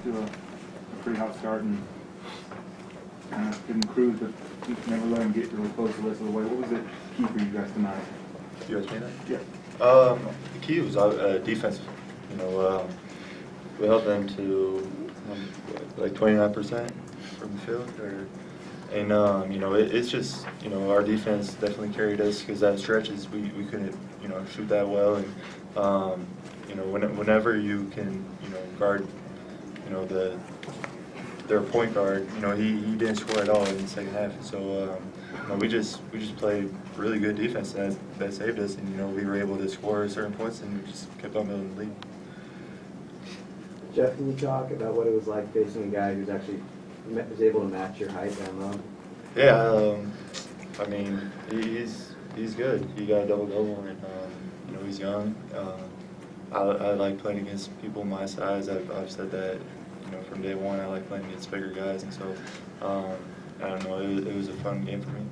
to a pretty hot start and didn't cruise, but you never let them get really close the rest of the way. What was it key for you guys tonight? You guys mean that? Yeah. The key was defensive. You know, we held them to like 29% from the field, and you know, it's just, you know, our defense definitely carried us because that stretches we couldn't, you know, shoot that well, and you know, whenever you can, you know, guard, you know, their point guard, you know, he didn't score at all in the second half. So you know, we just played really good defense that saved us, and you know, we were able to score certain points and we just kept on building the lead. Jeff, can you talk about what it was like facing a guy who's actually was able to match your height down low? Yeah, I mean, he's good. He got a double-double, and you know, he's young. I like playing against people my size. I've said that, you know, from day one. I like playing against bigger guys, and so I don't know. It was a fun game for me.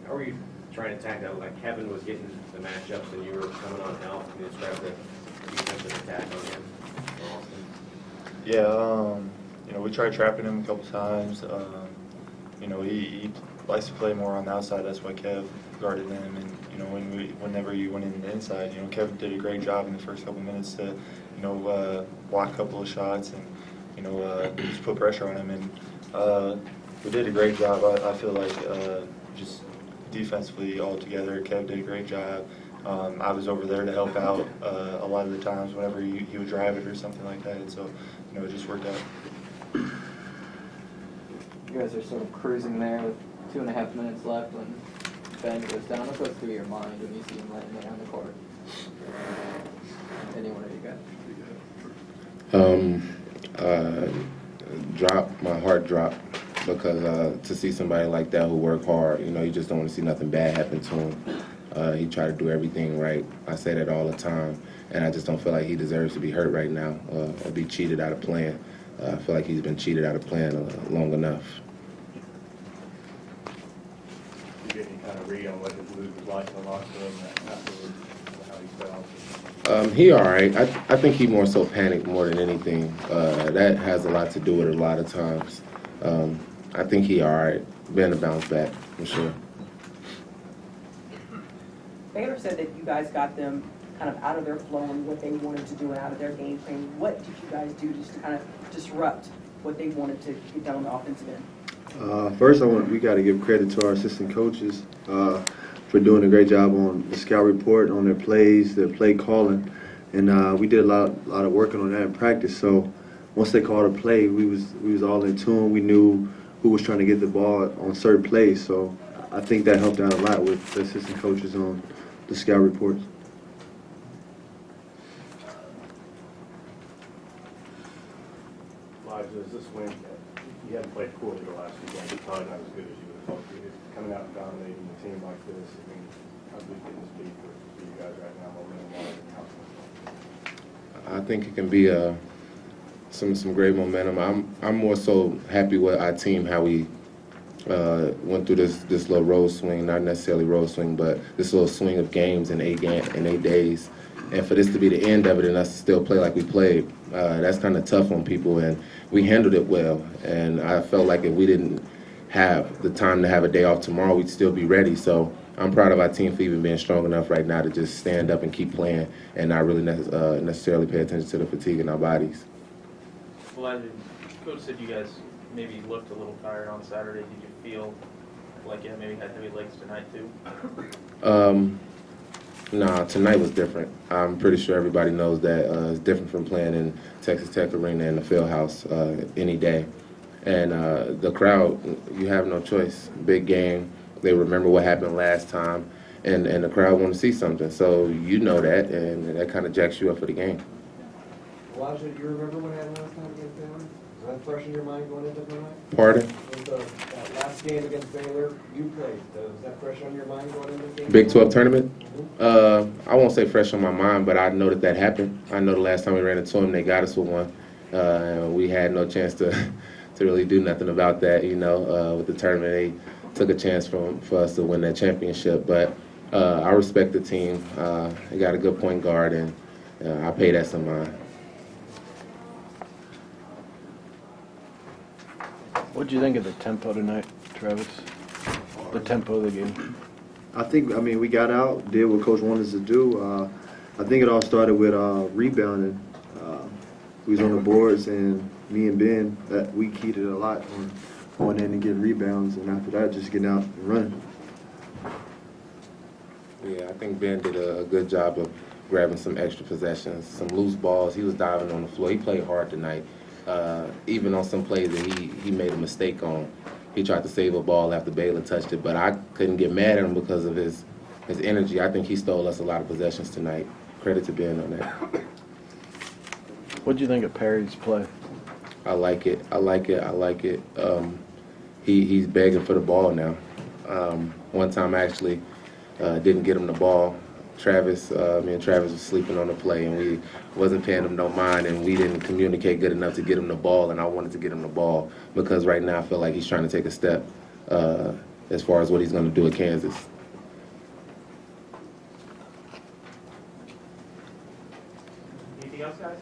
How were you trying to attack that? Like Kevin was getting the matchups, and you were coming on help. Can you describe the defensive attack on him? Yeah, you know, we tried trapping him a couple times. You know, he likes to play more on the outside. That's why Kev guarded him. And you know, whenever you went in the inside, you know, Kevin did a great job in the first couple minutes to, you know, block a couple of shots and, you know, just put pressure on him. And we did a great job. I feel like just defensively altogether, Kev did a great job. I was over there to help out a lot of the times whenever he would drive it or something like that. And so, you know, it just worked out. You guys are sort of cruising there with 2.5 minutes left when Ben goes down. What goes through your mind when you see him laying there on the court? Any one of you guys? My heart dropped because to see somebody like that who worked hard, you know, you just don't want to see nothing bad happen to him. He tried to do everything right. I say that all the time, and I just don't feel like he deserves to be hurt right now or be cheated out of playing. I feel like he's been cheated out of playing long enough. Did you get any kind of read on what his mood was like in the locker room afterwards, how he felt? He all right. I think he more so panicked more than anything. That has a lot to do with it a lot of times. I think he all right. Been a bounce back for sure. Baylor said that you guys got them kind of out of their flow and what they wanted to do and out of their game plan. What did you guys do just to kind of disrupt what they wanted to get done on the offensive end? First, we got to give credit to our assistant coaches for doing a great job on the scout report, on their plays, their play calling, and we did a lot of working on that in practice. So once they called a play, we was all in tune. We knew who was trying to get the ball on certain plays. So I think that helped out a lot with the assistant coaches on the scout reports. Does this win? You haven't played poorly the last few games. Probably not as good as you would have hoped. Coming out and dominating a team like this, I mean, how big can this be for you guys right now, momentum-wise? I think it can be some great momentum. I'm more so happy with our team, how we went through this little road swing, not necessarily road swing, but this little swing of games in 8 days. And for this to be the end of it and us to still play like we played, that's kind of tough on people, and we handled it well. And I felt like if we didn't have the time to have a day off tomorrow, we'd still be ready. So I'm proud of our team for even being strong enough right now to just stand up and keep playing and not really necessarily pay attention to the fatigue in our bodies. Well, Coach said you guys maybe looked a little tired on Saturday. Did you feel like you maybe had heavy legs tonight too? Nah, tonight was different. I'm pretty sure everybody knows that it's different from playing in Texas Tech Arena in the Fieldhouse any day. And the crowd, you have no choice. Big game. They remember what happened last time, and the crowd want to see something. So you know that, and that kind of jacks you up for the game. Elijah, do you remember what happened last time against Baylor? Is that fresh in your mind going into tonight? Pardon? That last game against Baylor, you played. Is that fresh on your mind going into the game? Big 12 tournament? I won't say fresh on my mind, but I know that happened. I know the last time we ran into them, they got us with one. And we had no chance to really do nothing about that, you know. With the tournament, they took a chance for us to win that championship. But I respect the team. They got a good point guard, and I pay that some mind. What do you think of the tempo tonight, Travis? The tempo of the game. I mean, we got out, did what Coach wanted us to do. I think it all started with rebounding. We was on the boards, and me and Ben, we keyed it a lot on going in and getting rebounds, and after that, just getting out and running. Yeah, I think Ben did a good job of grabbing some extra possessions, some loose balls. He was diving on the floor. He played hard tonight. Even on some plays that he made a mistake on. He tried to save a ball after Baylor touched it, but I couldn't get mad at him because of his energy. I think he stole us a lot of possessions tonight. Credit to Ben on that. What do you think of Perry's play? I like it. He's begging for the ball now. One time I actually didn't get him the ball. Me and Travis was sleeping on the play, and we wasn't paying him no mind, and we didn't communicate good enough to get him the ball, and I wanted to get him the ball because right now I feel like he's trying to take a step as far as what he's going to do at Kansas. Anything else, guys?